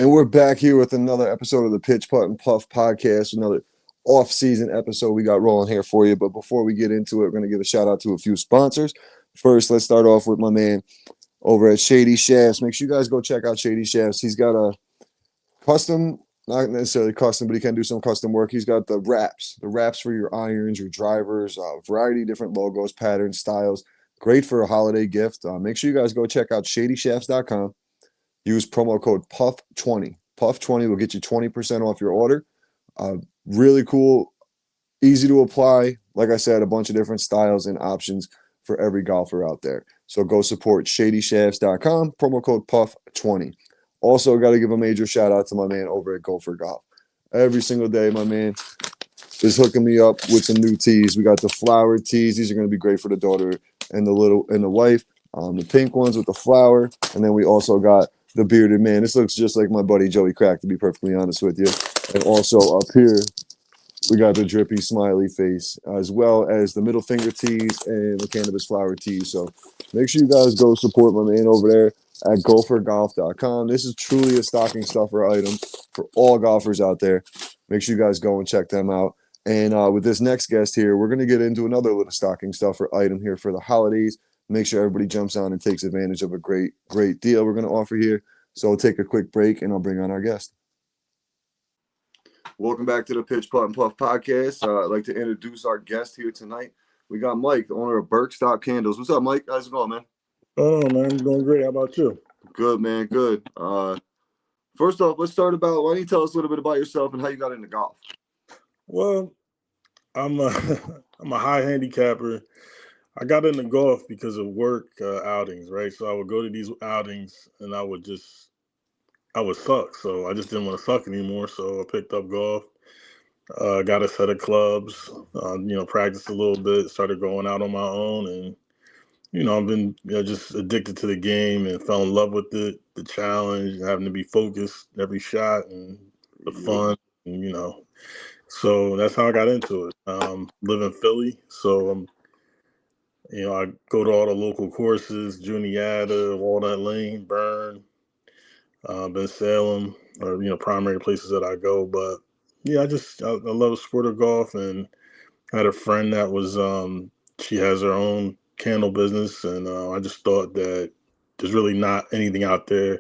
And we're back here with another episode of the Pitch Putt and Puff podcast, another off-season episode we got rolling here for you. But before we get into it, we're going to give a shout out to a few sponsors. First, let's start off with my man over at Shady Shafts. Make sure you guys go check out Shady Shafts. He's got a custom, not necessarily custom, but he can do some custom work. He's got the wraps for your irons, your drivers, a variety of different logos, patterns, styles. Great for a holiday gift. Make sure you guys go check out shadyshafts.com. Use promo code PUFF20. PUFF20 will get you 20% off your order. Really cool, easy to apply. Like I said, a bunch of different styles and options for every golfer out there. So go support shadyshafts.com, promo code PUFF20. Also, got to give a major shout out to my man over at Gopher Golf. Every single day, my man is hooking me up with some new tees. We got the flower tees. These are going to be great for the daughter and the wife. The pink ones with the flower. And then we also got the bearded man. This looks just like my buddy Joey Crack, to be perfectly honest with you. And also up here, we got the drippy smiley face, as well as the middle finger tees and the cannabis flower tees. So make sure you guys go support my man over there at gophergolf.com. This is truly a stocking stuffer item for all golfers out there. Make sure you guys go and check them out. And with this next guest here, we're going to get into another little stocking stuffer item here for the holidays. Make sure everybody jumps on and takes advantage of a great deal we're going to offer here. So we'll take a quick break and I'll bring on our guest. Welcome back to the Pitch Putt and Puff podcast. I'd like to introduce our guest here tonight. We got Mike, the owner of Berkstop Candles. What's up, Mike? How's it going, man? Oh, man, I'm doing great. How about you? Good, man. Good. First off, let's start about, why don't you tell us a little bit about yourself and how you got into golf? Well, I'm a, I'm a high handicapper. I got into golf because of work outings, right? So I would go to these outings and I would suck. So I just didn't want to suck anymore. So I picked up golf, got a set of clubs, practiced a little bit, started going out on my own. And, I've been just addicted to the game and fell in love with it, the challenge, having to be focused every shot and the fun, and. So that's how I got into it. Live in Philly, so I go to all the local courses: Juniata, Walnut Lane, Burn, Ben Salem, or primary places that I go. But yeah, I love the sport of golf, and I had a friend that was she has her own candle business, and I just thought that there's really not anything out there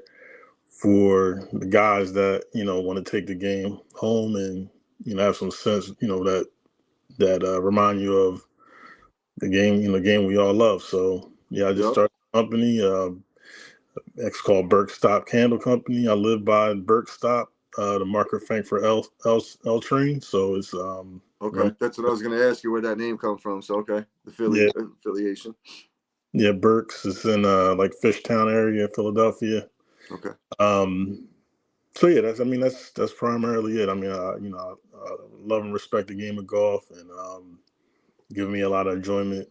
for the guys that want to take the game home and have some sense that remind you of the game we all love. So yeah, I just started a company, it's called Berkstop Candle Company. I live by Berkstop, the marker Frankfurt L train. So it's okay. That's what I was going to ask you, where that name comes from. So okay, the affiliation. Yeah, Berks is in like Fishtown area, Philadelphia. Okay. So yeah, that's primarily it. I mean, I love and respect the game of golf, and give me a lot of enjoyment,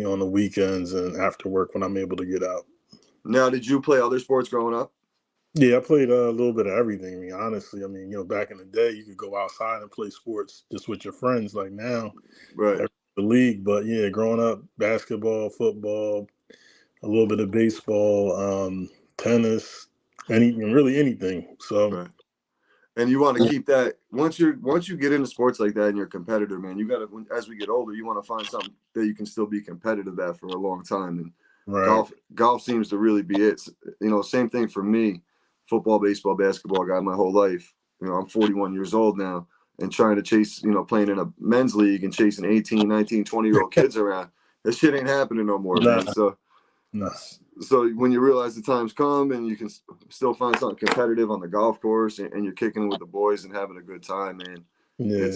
on the weekends and after work when I'm able to get out. Now, did you play other sports growing up? Yeah, I played a little bit of everything. I mean, honestly, back in the day, you could go outside and play sports just with your friends. Like now, right? The league, but yeah, growing up, basketball, football, a little bit of baseball, tennis, really anything. So. Right. And you want to keep that once you get into sports like that and you're a competitor, man. You got to, as we get older, you want to find something that you can still be competitive at for a long time. And golf seems to really be it. Same thing for me. Football, baseball, basketball, guy my whole life. I'm 41 years old now, and trying to chase, playing in a men's league and chasing 18, 19, 20-year-old kids around. That shit ain't happening no more, man. So when you realize the time's come and you can still find something competitive on the golf course and you're kicking with the boys and having a good time, man. Yeah.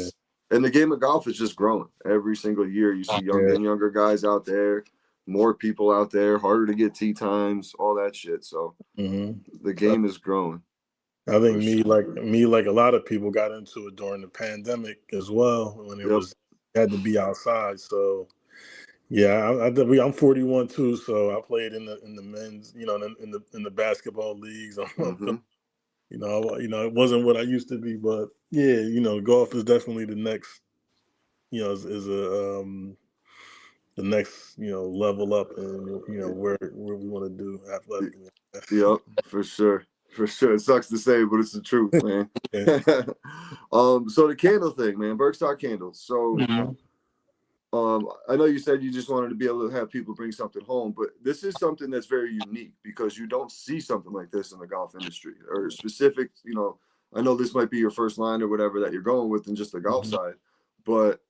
And the game of golf is just growing every single year. You see younger and younger guys out there, more people out there, harder to get tee times, all that shit. So the game is growing. I think like a lot of people got into it during the pandemic as well when it had to be outside. So. Yeah, I'm 41 too, so I played in the men's, in the basketball leagues. It wasn't what I used to be, but yeah, golf is definitely the next, is the next, level up, and where we want to do athletically. Yep, for sure. For sure. It sucks to say, but it's the truth, man. Yeah. So the candle thing, man, Berkstop Candles. So I know you said you just wanted to be able to have people bring something home, but this is something that's very unique because you don't see something like this in the golf industry or specific, I know this might be your first line or whatever that you're going with in just the golf side, but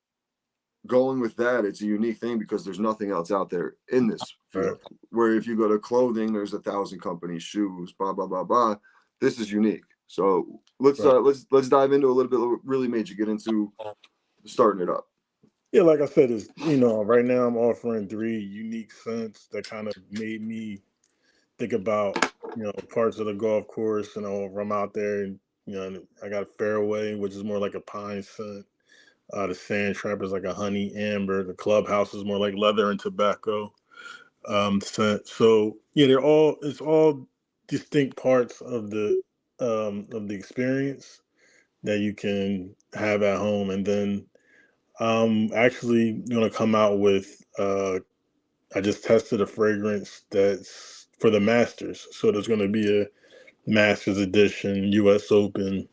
going with that, it's a unique thing because there's nothing else out there in this field. Right. Where if you go to clothing, there's 1,000 companies, shoes, blah blah blah blah. This is unique. So let's dive into a little bit. What really made you get into starting it up? Yeah, like I said, is right now I'm offering 3 unique scents that kind of made me think about parts of the golf course. If I'm out there and I got a fairway, which is more like a pine scent. The sand trap is like a honey amber. The clubhouse is more like leather and tobacco scent. So yeah, it's all distinct parts of the experience that you can have at home. And then I'm actually gonna come out with I just tested a fragrance that's for the Masters. So there's gonna be a Masters edition, US Open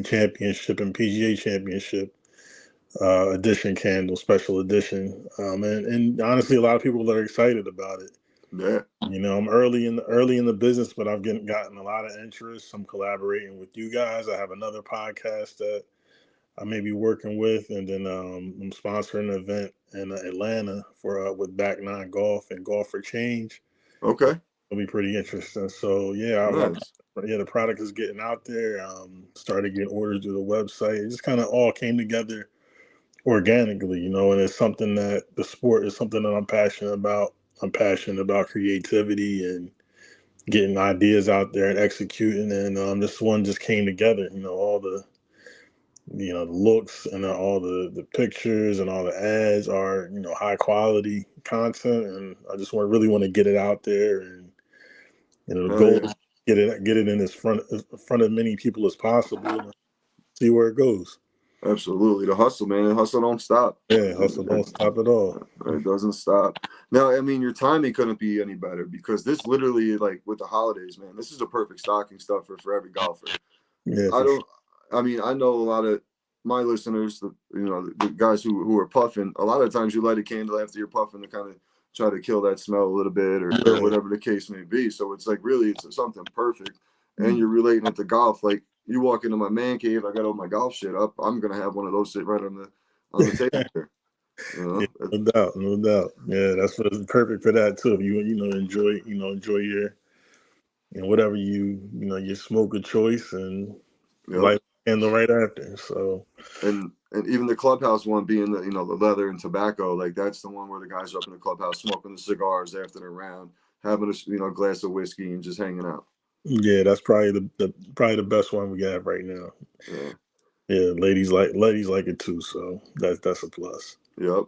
Championship and PGA Championship edition candle, special edition. And honestly, a lot of people are excited about it. Yeah. I'm early in the business, but I've gotten a lot of interest. I'm collaborating with you guys. I have another podcast that I may be working with, and then I'm sponsoring an event in Atlanta for with Back Nine Golf and Golf for Change. Okay. It'll be pretty interesting. So yeah, Nice. the product is getting out there. Started getting orders through the website. It just kind of all came together organically, and it's something that the sport is something that I'm passionate about. I'm passionate about creativity and getting ideas out there and executing. And this one just came together. All the looks and all the pictures and all the ads are high quality content, and I just really want to get it out there. And the goal is get it in front of many people as possible. And see where it goes. Absolutely. The hustle, man. The hustle don't stop. Yeah, hustle don't stop at all. It doesn't stop. Now, I mean, your timing couldn't be any better because this literally, like with the holidays, man, this is a perfect stocking stuffer for every golfer. Yeah, I mean, I know a lot of my listeners, the guys who are puffing, a lot of times you light a candle after you're puffing to kind of try to kill that smell a little bit or whatever the case may be. So it's like really, it's something perfect. And you're relating it to golf. Like you walk into my man cave, I got all my golf shit up. I'm going to have one of those sit right on the table here. Yeah, no doubt. Yeah, that's what it's perfect for that too. If you enjoy your whatever your smoke of choice and light candle right after. So and even the clubhouse one being the the leather and tobacco, like that's the one where the guys are up in the clubhouse smoking the cigars after their round, having a glass of whiskey and just hanging out. Yeah, that's probably the best one we have right now. Yeah. Yeah, ladies like it too, so that's a plus. Yep,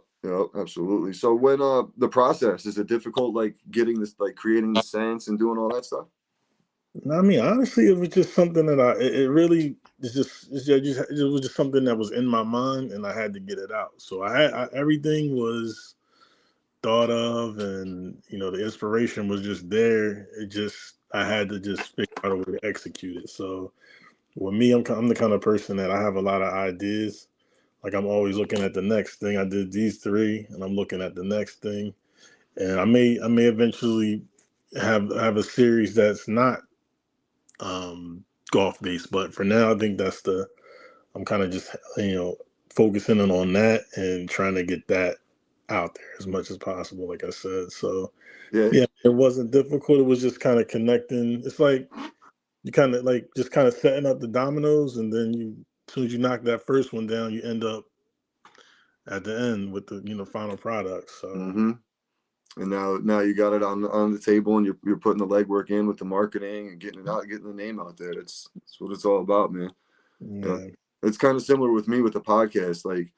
absolutely. So when the process, is it difficult, like getting this, like creating the scents and doing all that stuff? I mean, honestly, it was just something that it really it was just something that was in my mind, and I had to get it out. So everything was thought of, and the inspiration was just there. I had to just figure out a way to execute it. So with me, I'm the kind of person that I have a lot of ideas. Like I'm always looking at the next thing. I did these 3, and I'm looking at the next thing, and I may eventually have a series that's not golf based, but for now, I think I'm kind of just focusing in on that and trying to get that out there as much as possible. Like I said, so yeah, it wasn't difficult. It was just kind of connecting. It's like you kind of like just kind of setting up the dominoes, and then as soon as you knock that first one down, you end up at the end with the final product. So and now you got it on the table, and you're putting the legwork in with the marketing and getting it out, getting the name out there. That's what it's all about, man. yeah. It's kind of similar with me with the podcast, like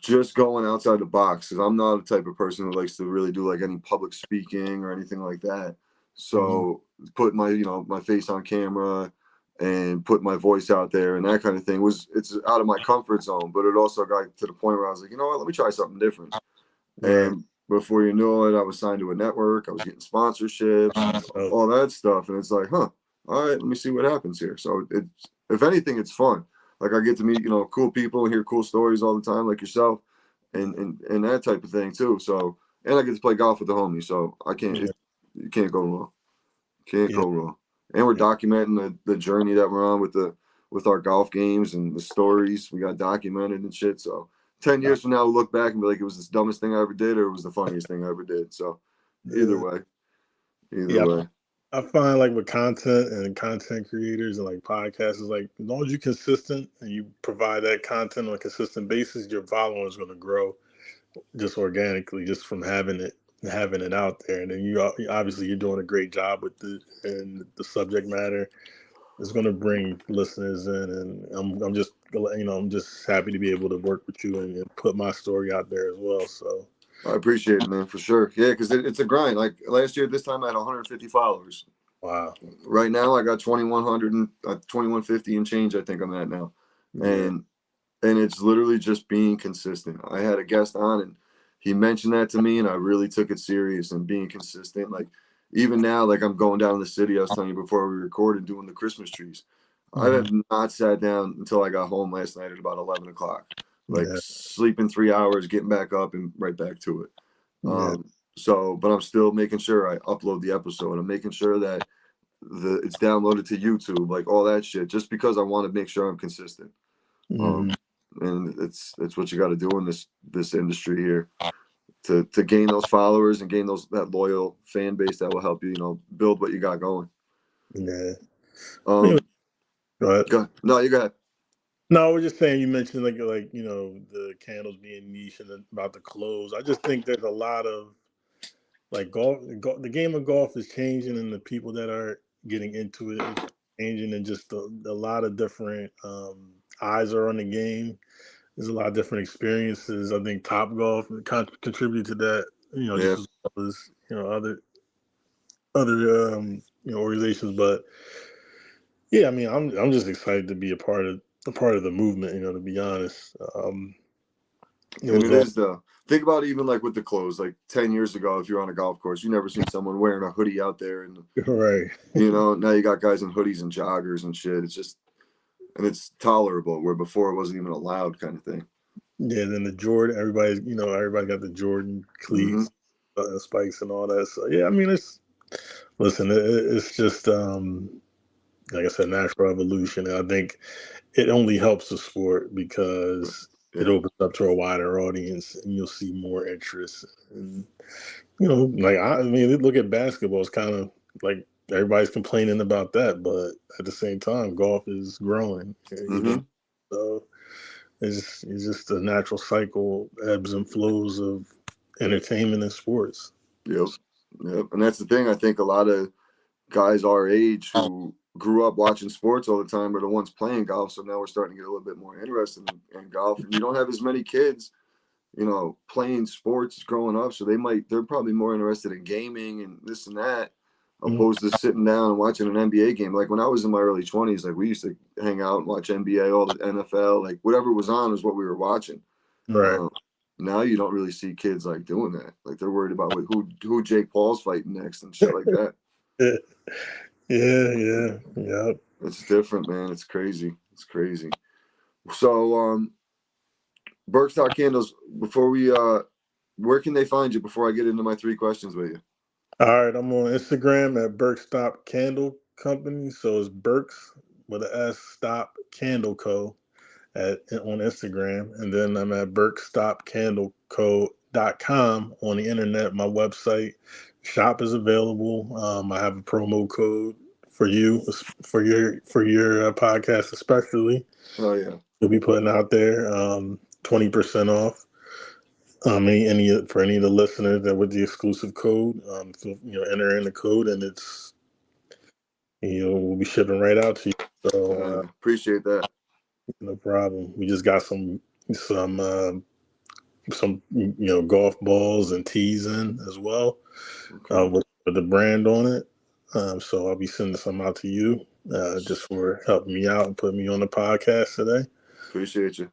just going outside the box, because I'm not a type of person who likes to really do like any public speaking or anything like that. So put my my face on camera and put my voice out there and that kind of thing it's out of my comfort zone, but it also got to the point where I was like, you know what, let me try something different. Right. And before you know it, I was signed to a network. I was getting sponsorships, So, all that stuff, and it's like, huh, all right, let me see what happens here. So it's, if anything, it's fun. Like I get to meet cool people and hear cool stories all the time, like yourself, and that type of thing too. So and I get to play golf with the homies, so I can't yeah, you can't go wrong. Can't yeah, go wrong. And we're yeah, documenting the journey that we're on with our golf games and the stories we got documented and shit. So 10 years from now, we'll look back and be like, it was the dumbest thing I ever did, or it was the funniest thing I ever did. So either yeah. way, either Yeah, way, I find like with content and content creators and like podcasts is like as long as you're consistent and you provide that content on a consistent basis, your following is going to grow just organically, just from having it out there. And then obviously you're doing a great job with it, and the subject matter is going to bring listeners in. And I'm just I'm just happy to be able to work with you and put my story out there as well. So I appreciate it, man, for sure. Yeah, because it's a grind. Like last year at this time, I had 150 followers. wow, Right now, I got 2,100 and 2,150 and change. I think I'm at now, yeah, and it's literally just being consistent. I had a guest on and he mentioned that to me and I really took it serious and being consistent. Like even now, like I'm going down in the city, I was telling you before we recorded, doing the Christmas trees. I hmm have not sat down until I got home last night at about 11 o'clock, like yeah, sleeping 3 hours, getting back up and right back to it. yeah, So, but I'm still making sure I upload the episode. I'm making sure that it's downloaded to YouTube, like all that shit, just because I want to make sure I'm consistent. Um, hmm and it's what you got to do in this industry here to gain those followers and gain that loyal fan base that will help you build what you got going. yeah. Anyway, Um, go ahead. no, you got No, I was just saying you mentioned like the candles being niche and about to close. I just think there's a lot of like the game of golf is changing, and the people that are getting into it is changing, and just a lot of different eyes are on the game. There's a lot of different experiences. I think Top Golf contribute to that. yeah. Just as well as other organizations, but yeah, I mean, I'm just excited to be a part of the movement. To be honest, it And was it all is think about even like with the clothes, like 10 years ago, if you're on a golf course, you never seen someone wearing a hoodie out there, and right. now you got guys in hoodies and joggers and shit. It's just and it's tolerable where before it wasn't even allowed, kind of thing. Yeah, then the Jordan, everybody got the Jordan Mm-hmm. cleats, spikes, and all that. So yeah, I mean, listen, it's just like I said, natural evolution. And I think it only helps the sport because it Yeah. opens up to a wider audience, and you'll see more interest. And like I mean, look at basketball. It's kind of like everybody's complaining about that, but at the same time, golf is growing. Mm-hmm. Even so, it's just a natural cycle, ebbs and flows of entertainment and sports. Yep. Yep. And that's the thing. I think a lot of guys our age who grew up watching sports all the time are the ones playing golf. So now we're starting to get a little bit more interested in golf. And you don't have as many kids, playing sports growing up. So they're probably more interested in gaming and this and that, Mm, opposed to sitting down and watching an NBA game. Like when I was in my early 20s, like we used to hang out and watch NBA, all the NFL, like whatever was on was what we were watching. right. Um, Now you don't really see kids like doing that. Like they're worried about who Jake Paul's fighting next and shit like that. Yeah, yeah. It's different, man. It's crazy. It's crazy. So, Berkstop Candles. Before we, where can they find you? Before I get into my 3 questions with you. All right, I'm on Instagram at Berkstop Candle Company. So it's Berks with an S, Stop Candle Co. On Instagram, and then I'm at berkstopcandleco.com on the internet. My website shop is available. I have a promo code for you for your podcast, especially. Oh yeah. We'll be putting out there 20% off. Any for any of the listeners that with the exclusive code, so, enter in the code, and it's we'll be shipping right out to you. So Appreciate that. no problem. We just got some golf balls and tees in as well, Okay. with the brand on it. So I'll be sending some out to you just for helping me out and putting me on the podcast today. Appreciate you.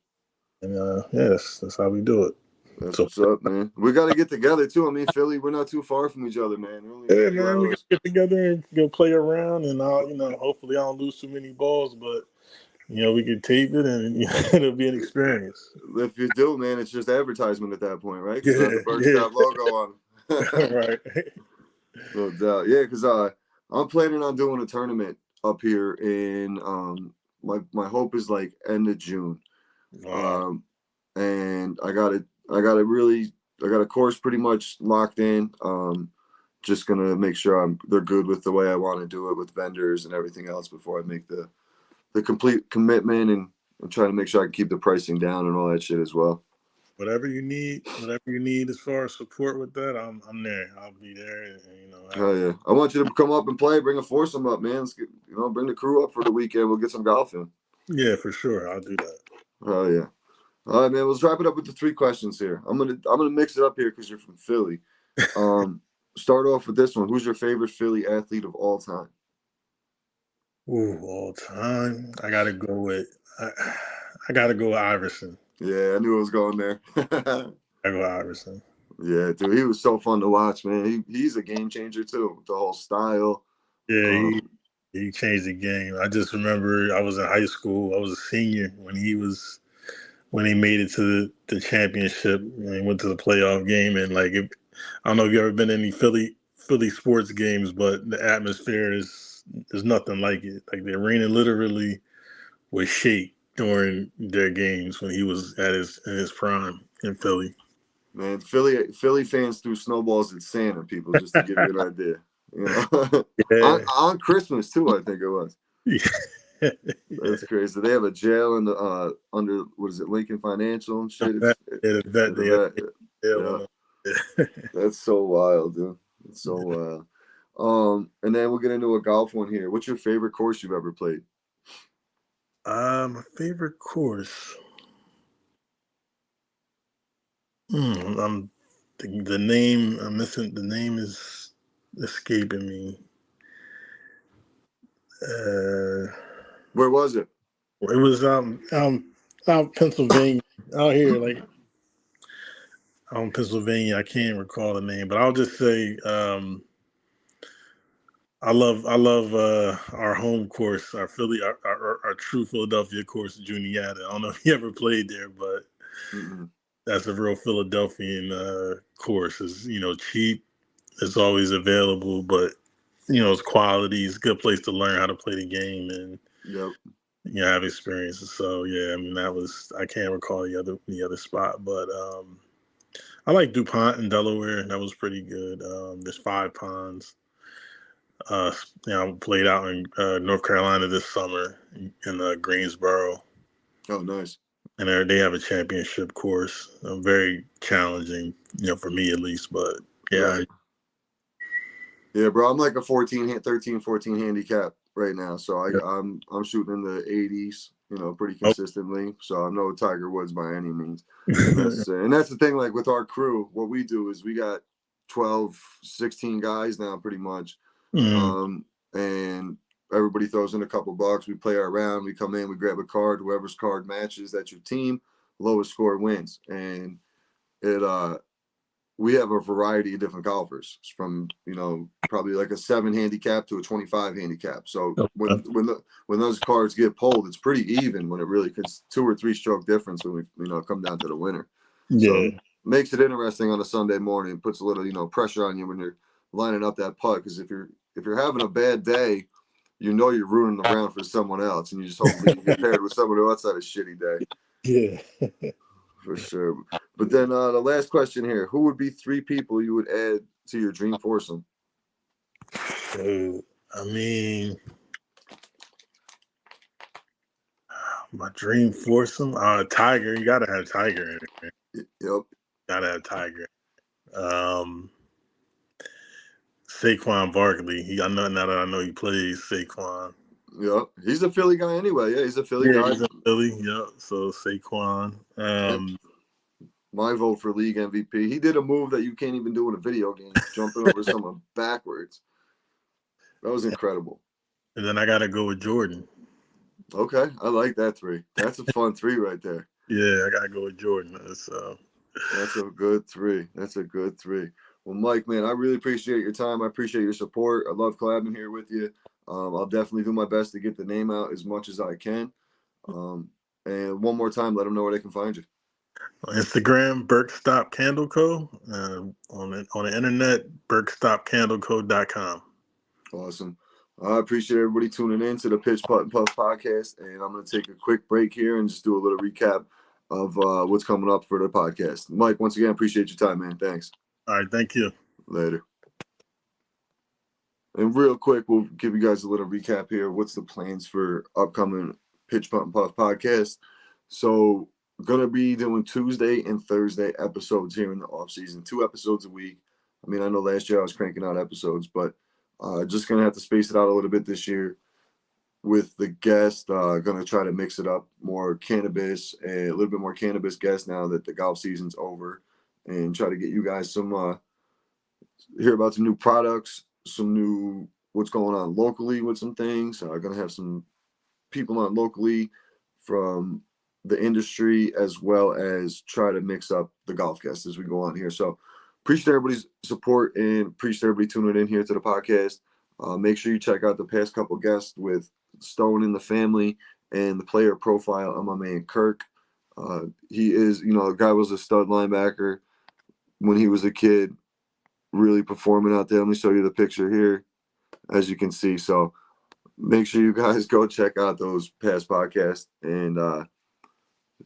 And yeah, that's how we do it. That's So what's up, man. We got to get together too. I mean, Philly, we're not too far from each other, man. We're only a yeah, few man, we gotta hours. get together and go play around, and hopefully I don't lose too many balls, but we can tape it, and it'll be an experience. If you do, man, it's just advertisement at that point, right? Because I have the Yeah, yeah, Berkstop logo on. right. No doubt. Yeah, because I'm planning on doing a tournament up here in my hope is like end of June. Wow. Um, and I got a course pretty much locked in. Just gonna make sure they're good with the way I want to do it with vendors and everything else before I make the complete commitment and try to make sure I can keep the pricing down and all that shit as well. Whatever you need as far as support with that, I'm there. I'll be there, and Oh yeah, I want you to come up and play. Bring a foursome up, man. Let's bring the crew up for the weekend. We'll get some golf in. yeah, for sure, I'll do that. Oh yeah. All right, man. Let's wrap it up with the three questions here. I'm gonna mix it up here because you're from Philly. Um, Start off with this one. Who's your favorite Philly athlete of all time? Ooh, all time, I, I gotta go with Iverson. Yeah, I knew it was going there. I go Iverson. Yeah, dude, he was so fun to watch, man. He's a game changer too. With the whole style. Yeah, he Um, he changed the game. I just remember I was in high school. I was a senior when he made it to the championship and he went to the playoff game. And I don't know if you ever been to any Philly sports games, but the atmosphere is nothing like it. Like the arena literally would shake during their games when he was in his prime in Philly. Man, Philly fans threw snowballs at Santa people just to give you an idea. On Yeah. Christmas too, I think it was. Yeah. That's crazy. They have a jail in the under what is it, Lincoln Financial and shit. Yeah, It's the vet the they had vet. jail Yeah, on him. that's so wild, dude. It's so wild. And then we'll get into a golf one here. What's your favorite course you've ever played? My favorite course. I'm the name. I'm missing. The name is escaping me. Uh, Where was it? it was out Pennsylvania, out here, like out in Pennsylvania. I can't recall the name, but I'll just say I love our home course, our Philly, our true Philadelphia course, Juniata. I don't know if you ever played there, but Mm-mm. that's a real Philadelphian course. It's cheap. It's always available, but it's quality. It's a good place to learn how to play the game and Yep. have experiences. So yeah, I mean I can't recall the other spot, but I like DuPont in Delaware. That was pretty good. There's Five Ponds. Played out in North Carolina this summer in Greensboro, Oh, nice. and they have a championship course. Very challenging, for me at least. But yeah, Right. Yeah, bro. I'm like a 13, 14 handicap right now. So I'm shooting in the 80s, pretty I, consistently. So I'm no Tiger Woods by any means. And that's the thing, like with our crew, what we do is we got 12, 16 guys now pretty much. mm, And everybody throws in a couple bucks. We play our round, we come in, we grab a card, whoever's card matches, that's your team, lowest score wins. And it we have a variety of different golfers from probably like a 7 handicap to a 25 handicap. So when those cards get pulled, it's pretty even when it really it's 2 or 3 stroke difference when we come down to the winner. So yeah, makes it interesting on a Sunday morning. Puts a little pressure on you when you're lining up that putt, because if you're having a bad day, you're ruining the round for someone else, and you just hopefully you get paired with someone who else had a shitty day. yeah. For sure. But then the last question here: who would be 3 people you would add to your dream foursome? So I mean, my dream foursome, Tiger. You gotta have Tiger in it. Yep. Gotta have Tiger. Um, Saquon Barkley. I know now that I know he plays Saquon. Yep. He's a Philly guy anyway. Yeah, he's a Philly Yeah, guy. he's in Philly. Yeah, so Saquon. Yep. My vote for league MVP. He did a move that you can't even do in a video game, jumping over someone backwards. That was incredible. And then I gotta go with Jordan. Okay, I like that 3. That's a fun 3 right there. Yeah, I gotta go with Jordan. So That's a good three. That's a good three. Well, Mike, man, I really appreciate your time. I appreciate your support. I love collabing here with you. I'll definitely do my best to get the name out as much as I can. Um, and one more time, let them know where they can find you. On Instagram, Berkstop Candle Co. On the internet, berkstopcandleco.com. Awesome. I appreciate everybody tuning in to the Pitch Putt and Puff podcast. And I'm going to take a quick break here and just do a little recap of what's coming up for the podcast. Mike, once again, appreciate your time, man. Thanks. All right, thank you. Later. And real quick, we'll give you guys a little recap here. What's the plans for upcoming Pitch Putt and Puff podcast? So, gonna be doing Tuesday and Thursday episodes here in the off season, 2 episodes a week. I mean, I know last year I was cranking out episodes, but just gonna have to space it out a little bit this year with the guest. Gonna try to mix it up more cannabis and a little bit more cannabis guests now that the golf season's over, and try to get you guys some hear about some new products, some new what's going on locally with some things. Gonna have some people on locally from the industry as well as try to mix up the golf guests as we go on here. So appreciate everybody's support and appreciate everybody tuning in here to the podcast. Make sure you check out the past couple guests with Stone and the family and the player profile on my man Kirk. He is, the guy was a stud linebacker when he was a kid, really performing out there. Let me show you the picture here, as you can see. So make sure you guys go check out those past podcasts and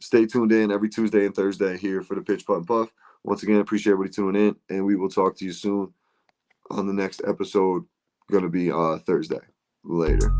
stay tuned in every Tuesday and Thursday here for the Pitch Putt and Puff. Once again, appreciate everybody tuning in, and we will talk to you soon on the next episode. Going to be Thursday. Later.